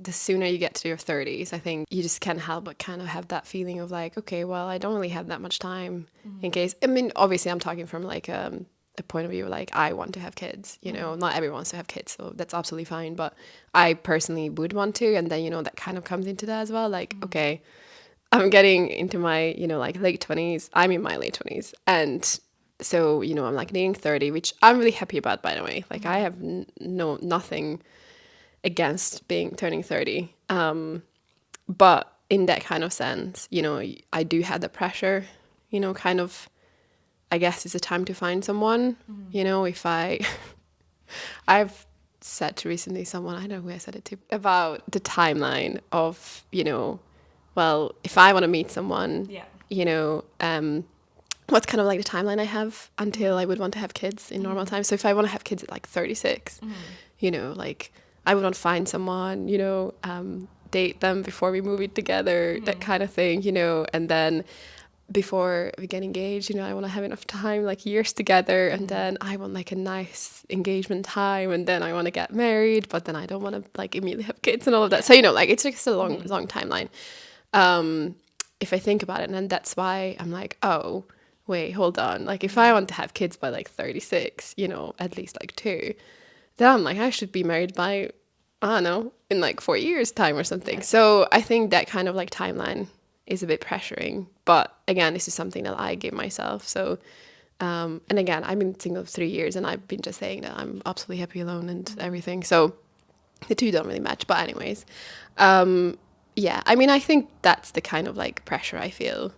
the sooner you get to your 30s, I think you just can't help but kind of have that feeling of like, okay, well, I don't really have that much time in case. I mean, obviously, I'm talking from like a point of view like I want to have kids. You know, not everyone wants to have kids, so that's absolutely fine. But I personally would want to, and then that kind of comes into that as well. Like, okay, I'm getting into my like late 20s. I'm in my late 20s, and so I'm like nearing 30, which I'm really happy about, by the way. Like, I have nothing against turning 30. But in that kind of sense, I do have the pressure, kind of, I guess it's a time to find someone, if I've said to recently someone, I don't know who I said it to, about the timeline of, well, if I want to meet someone, Yeah. What's kind of like the timeline I have until I would want to have kids in normal time. So if I want to have kids at like 36, like I would want to find someone, date them before we move in together, that kind of thing, and then before we get engaged, I want to have enough time, like years together, and then I want like a nice engagement time, and then I want to get married, but then I don't want to like immediately have kids and all of that. So, like it's just a long timeline. If I think about it, and that's why I'm like, oh, wait, hold on. Like if I want to have kids by like 36, at least like two, then I'm like, I should be married by, I don't know, in like 4 years time or something. So I think that kind of like timeline is a bit pressuring. But again, this is something that I give myself. So, and again, I've been single for 3 years, and I've been just saying that I'm absolutely happy alone and everything. So the two don't really match. But anyways, yeah, I mean, I think that's the kind of like pressure I feel